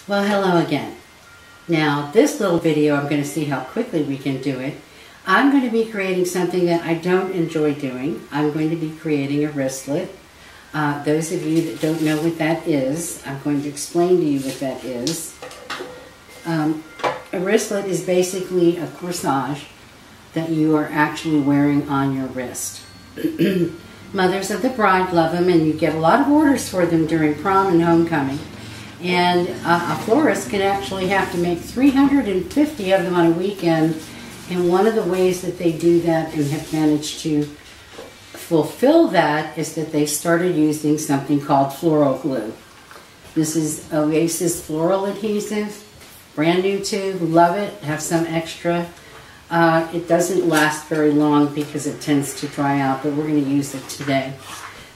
Well, hello again. Now, this little video, I'm going to see how quickly we can do it. I'm going to be creating something that I don't enjoy doing. I'm going to be creating a wristlet. Those of you that don't know what that is, I'm going to explain to you what that is. A wristlet is basically a corsage that you are actually wearing on your wrist. Mothers of the bride love them, and you get a lot of orders for them during prom and homecoming. And a florist can actually have to make 350 of them on a weekend. And one of the ways that they do that and have managed to fulfill that is that they started using something called floral glue. This is Oasis floral adhesive, brand new tube, love it, have some extra. It doesn't last very long because it tends to dry out, but we're going to use it today.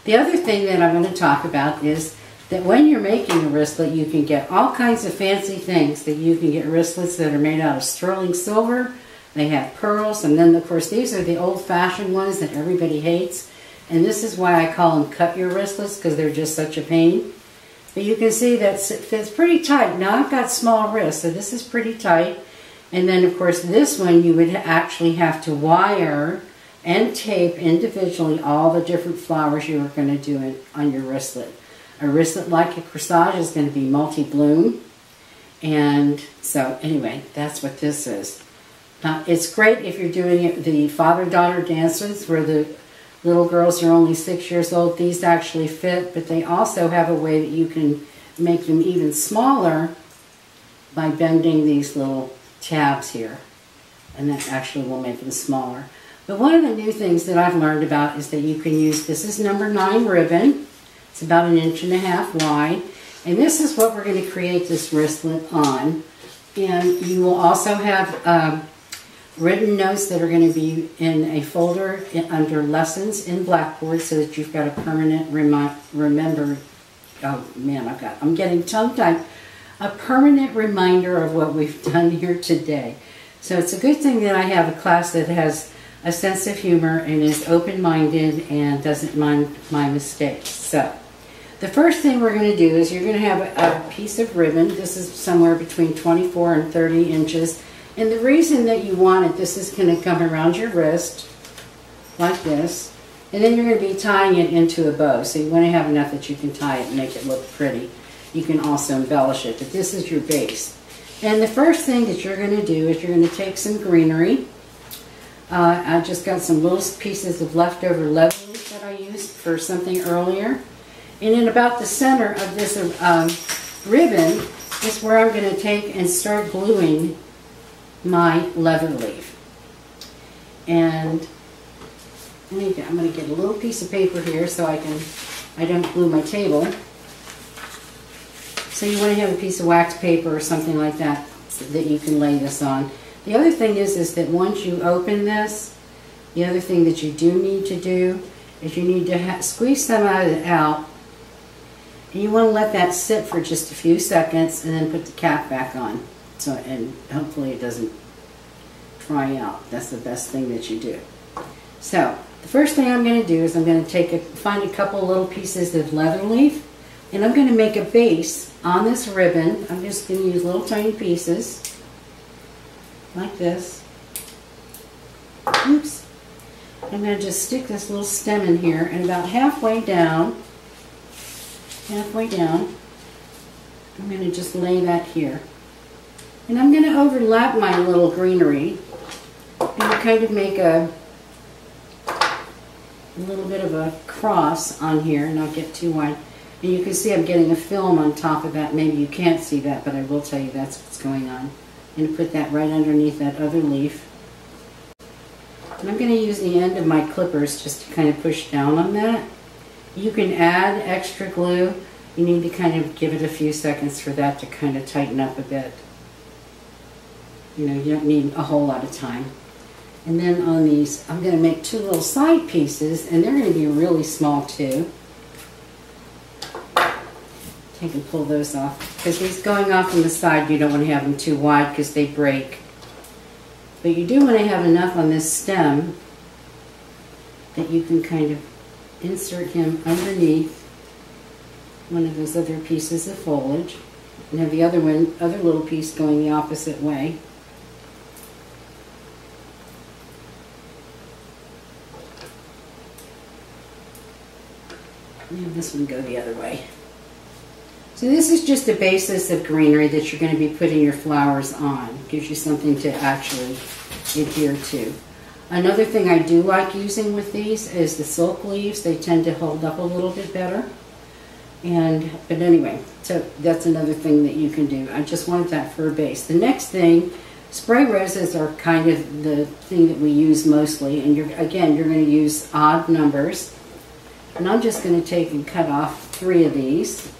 The other thing that I'm going to talk about is that when you're making a wristlet, you can get all kinds of fancy things. That you can get wristlets that are made out of sterling silver. They have pearls, and then of course these are the old-fashioned ones that everybody hates. And this is why I call them cut your wristlets, because they're just such a pain. But you can see that it fits pretty tight. Now I've got small wrists, so this is pretty tight. And then of course this one you would actually have to wire and tape individually all the different flowers you are going to do on your wristlet. A wristlet like a corsage is going to be multi-bloom. And so anyway, that's what this is. Now, it's great if you're doing it, the father-daughter dances where the little girls are only 6 years old. These actually fit, but they also have a way that you can make them even smaller by bending these little tabs here. And that actually will make them smaller. But one of the new things that I've learned about is that you can use, this is number 9 ribbon. It's about 1.5 inches wide. And this is what we're going to create this wristlet on. And you will also have written notes that are going to be in a folder under lessons in Blackboard so that you've got a permanent remember. Oh man, I'm getting tongue-tied. A permanent reminder of what we've done here today. So it's a good thing that I have a class that has a sense of humor and is open-minded and doesn't mind my mistakes. So the first thing we're going to do is you're going to have a piece of ribbon. This is somewhere between 24 and 30 inches. And the reason that you want it, this is going to come around your wrist like this. And then you're going to be tying it into a bow. So you want to have enough that you can tie it and make it look pretty. You can also embellish it, but this is your base. And the first thing that you're going to do is you're going to take some greenery. I just got some little pieces of leftover leaves that I used for something earlier. And in about the center of this ribbon is where I'm going to take and start gluing my leather leaf. And I'm going to get a little piece of paper here so I don't glue my table. So you want to have a piece of wax paper or something like that so that you can lay this on. The other thing is that once you open this, the other thing that you do need to do is you need to squeeze some of it out. And you want to let that sit for just a few seconds and then put the cap back on. So, and hopefully it doesn't dry out. That's the best thing that you do. So, the first thing I'm going to do is I'm going to find a couple little pieces of leather leaf, and I'm going to make a base on this ribbon. I'm just going to use little tiny pieces, like this. Oops. I'm going to just stick this little stem in here, and about halfway down, I'm going to just lay that here. And I'm going to overlap my little greenery and kind of make a little bit of a cross on here, and not get too wide. And you can see I'm getting a film on top of that. Maybe you can't see that, but I will tell you that's what's going on. I'm going to put that right underneath that other leaf. And I'm going to use the end of my clippers just to kind of push down on that. You can add extra glue. You need to kind of give it a few seconds for that to kind of tighten up a bit. You know, you don't need a whole lot of time. And then on these, I'm going to make 2 little side pieces, and they're going to be really small too. Take and pull those off. Because these going off on the side, you don't want to have them too wide because they break. But you do want to have enough on this stem that you can kind of insert him underneath one of those other pieces of foliage. And have the other little piece going the opposite way. And have this one go the other way. So this is just a basis of greenery that you're going to be putting your flowers on. Gives you something to actually adhere to. Another thing I do like using with these is the silk leaves. They tend to hold up a little bit better. But anyway, so that's another thing that you can do. I just wanted that for a base. The next thing, spray roses are kind of the thing that we use mostly. And again, you're going to use odd numbers. And I'm just going to take and cut off 3 of these.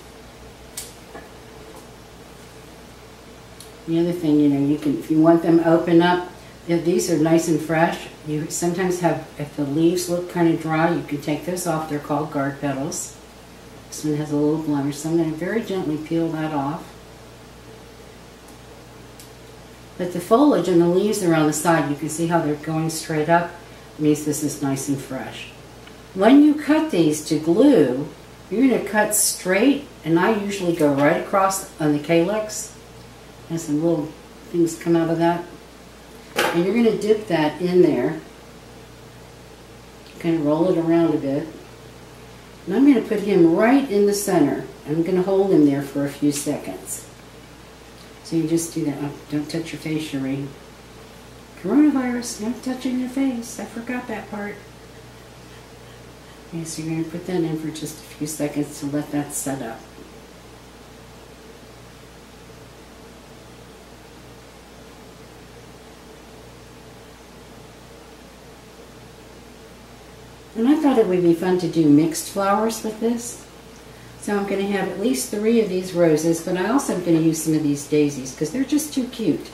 The other thing, you know, you can, if you want them open up, these are nice and fresh. You sometimes have, if the leaves look kind of dry, you can take those off. They're called guard petals. This one has a little blemish, so I'm going to very gently peel that off. But the foliage and the leaves are on the side. You can see how they're going straight up. It means this is nice and fresh. When you cut these to glue, you're going to cut straight, and I usually go right across on the calyx. And some little things come out of that. And you're going to dip that in there. Kind of roll it around a bit. And I'm going to put him right in the center. I'm going to hold him there for a few seconds. So you just do that. Oh, don't touch your face, Cherie. Coronavirus, no touching your face. I forgot that part. Okay, so you're going to put that in for just a few seconds to let that set up. And I thought it would be fun to do mixed flowers with this. So I'm going to have at least 3 of these roses, but I also am going to use some of these daisies because they're just too cute.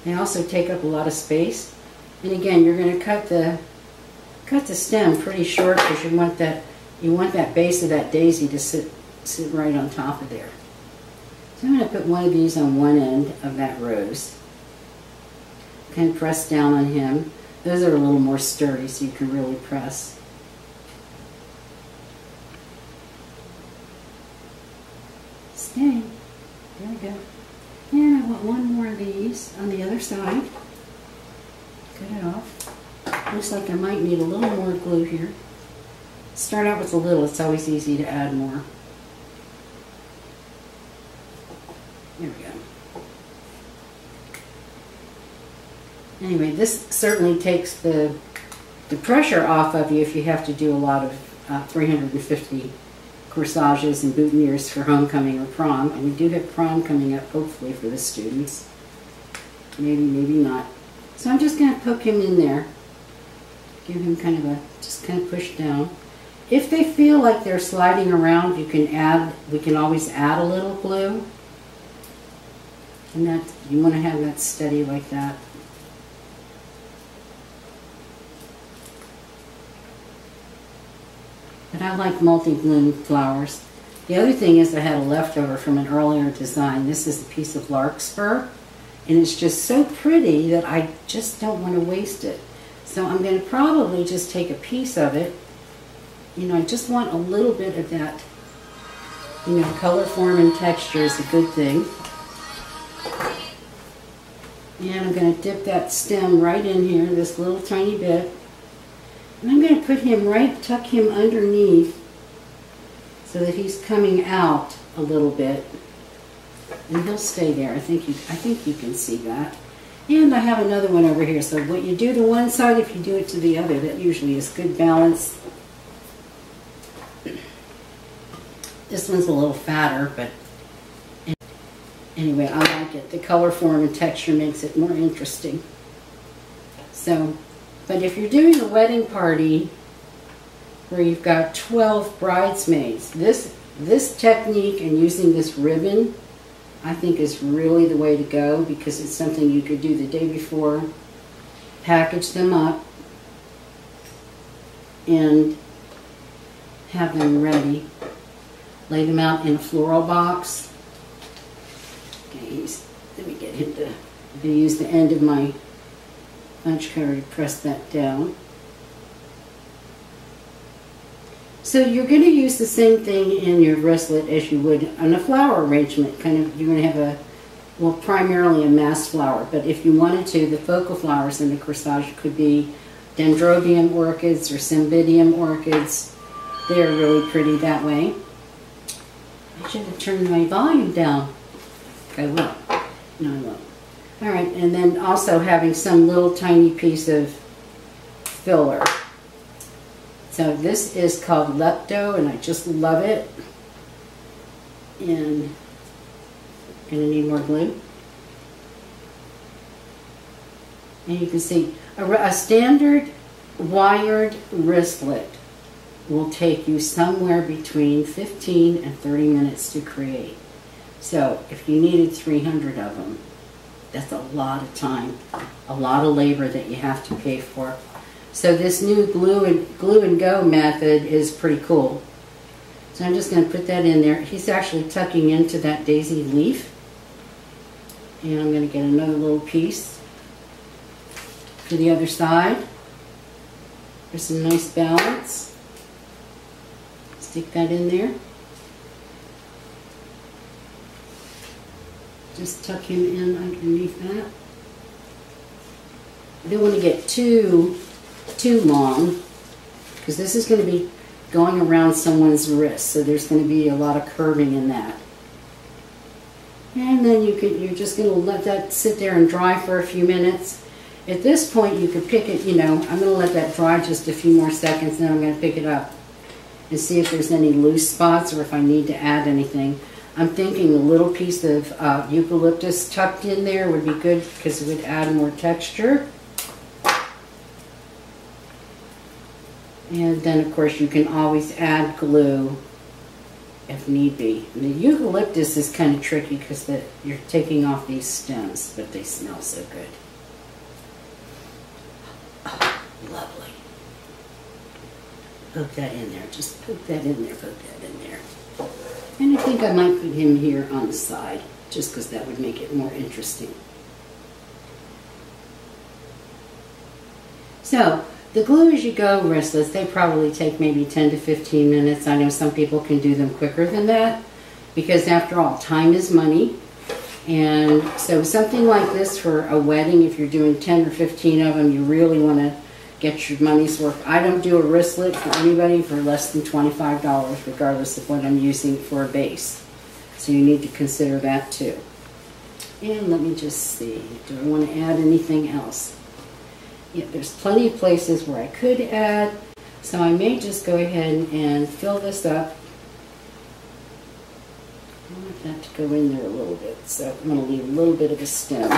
They also take up a lot of space. And again, you're going to cut the stem pretty short because you want that base of that daisy to sit right on top of there. So I'm going to put one of these on one end of that rose. Kind of press down on him. Those are a little more sturdy, so you can really press. Stay. There we go. And I want one more of these on the other side. Cut it off. Looks like I might need a little more glue here. Start out with a little. It's always easy to add more. There we go. Anyway, this certainly takes the pressure off of you if you have to do a lot of 350 corsages and boutonnieres for homecoming or prom. And we do have prom coming up, hopefully, for the students. Maybe, maybe not. So I'm just going to poke him in there. Give him just kind of push down. If they feel like they're sliding around, we can always add a little glue. And you want to have that steady like that. But I like multi-bloom flowers. The other thing is I had a leftover from an earlier design. This is a piece of larkspur. And it's just so pretty that I just don't want to waste it. So I'm going to probably just take a piece of it. You know, I just want a little bit of that. You know, color, form, and texture is a good thing. And I'm going to dip that stem right in here, this little tiny bit. And I'm going to put him tuck him underneath so that he's coming out a little bit. And he'll stay there. I think you can see that. And I have another one over here. So what you do to one side, if you do it to the other, that usually is good balance. This one's a little fatter, but anyway, I like it. The color, form, and texture makes it more interesting. So, but if you're doing a wedding party where you've got 12 bridesmaids, this technique and using this ribbon, I think is really the way to go because it's something you could do the day before, package them up, and have them ready. Lay them out in a floral box. Okay, let me get him to, I'm going to use the end of my punch cutter to press that down. So you're going to use the same thing in your wristlet as you would on a flower arrangement. Kind of, you're going to have a, well, primarily a masked flower, but if you wanted to, the focal flowers in the corsage could be dendrobium orchids or cymbidium orchids. They're really pretty that way. I should have turned my volume down. I will. No, I won't. All right, and then also having some little tiny piece of filler. So this is called Lepto, and I just love it. And I'm gonna need more glue. And you can see a standard wired wristlet will take you somewhere between 15 and 30 minutes to create. So if you needed 300 of them, that's a lot of time, a lot of labor that you have to pay for. So this new glue and go method is pretty cool. So I'm just going to put that in there. He's actually tucking into that daisy leaf. And I'm going to get another little piece to the other side. There's some nice balance. Stick that in there. Just tuck him in underneath that. I don't want to get too long, because this is going to be going around someone's wrist, so there's going to be a lot of curving in that. And then you're just going to let that sit there and dry for a few minutes. At this point, you could pick it, I'm going to let that dry just a few more seconds, and then I'm going to pick it up and see if there's any loose spots or if I need to add anything. I'm thinking a little piece of eucalyptus tucked in there would be good because it would add more texture. And then, of course, you can always add glue if need be. And the eucalyptus is kind of tricky because you're taking off these stems, but they smell so good. Oh, lovely. Poke that in there. Just poke that in there, poke that in there. And I think I might put him here on the side, just because that would make it more interesting. So, the glue as you go wristlets, they probably take maybe 10 to 15 minutes. I know some people can do them quicker than that, because after all, time is money. And so something like this for a wedding, if you're doing 10 or 15 of them, you really want to get your money's worth. I don't do a wristlet for anybody for less than $25, regardless of what I'm using for a base. So you need to consider that too. And let me just see, do I want to add anything else? Yeah, there's plenty of places where I could add, so I may just go ahead and fill this up. I want that to go in there a little bit, so I'm going to leave a little bit of a stem.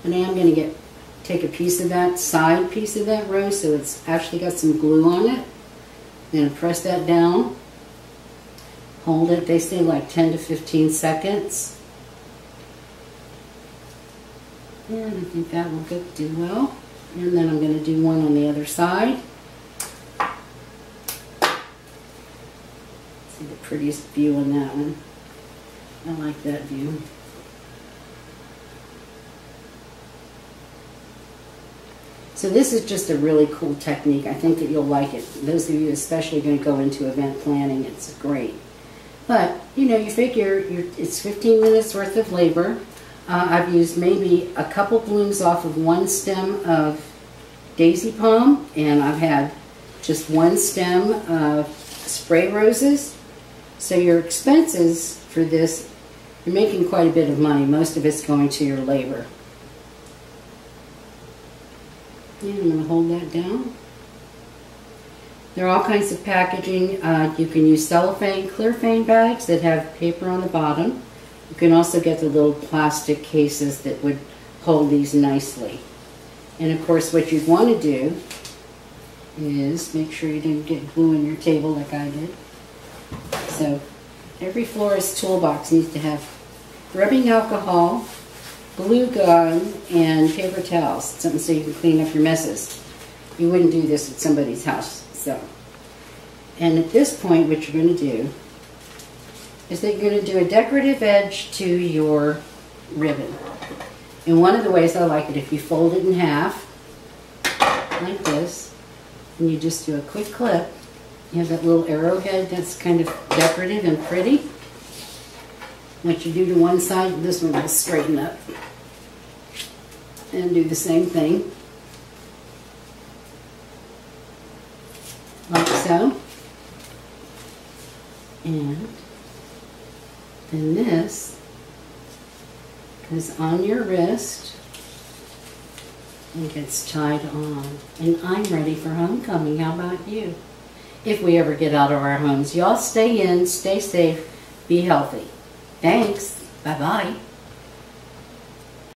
And I am going to take a piece of that side piece of that rose, so it's actually got some glue on it. Then press that down. Hold it, they say like 10 to 15 seconds. And I think that will do well. And then I'm going to do one on the other side. See the prettiest view on that one. I like that view. So this is just a really cool technique. I think that you'll like it. Those of you especially going to go into event planning, it's great. But, you figure it's 15 minutes worth of labor. I've used maybe a couple blooms off of one stem of daisy palm, and I've had just one stem of spray roses. So your expenses for this, you're making quite a bit of money. Most of it's going to your labor. And I'm going to hold that down. There are all kinds of packaging. You can use cellophane, clearfane bags that have paper on the bottom. You can also get the little plastic cases that would hold these nicely. And of course, what you'd want to do is make sure you didn't get glue in your table like I did. So every florist toolbox needs to have rubbing alcohol, glue gun, and paper towels. Something so you can clean up your messes. You wouldn't do this at somebody's house. So, and at this point, what you're going to do is that you're going to do a decorative edge to your ribbon. And one of the ways I like it, if you fold it in half, like this, And you just do a quick clip. You have that little arrowhead that's kind of decorative and pretty. What you do to one side, this one will straighten up. And do the same thing. Like so. And then this goes on your wrist and gets tied on. And I'm ready for homecoming. How about you? If we ever get out of our homes. Y'all stay in, stay safe, be healthy. Thanks. Bye-bye.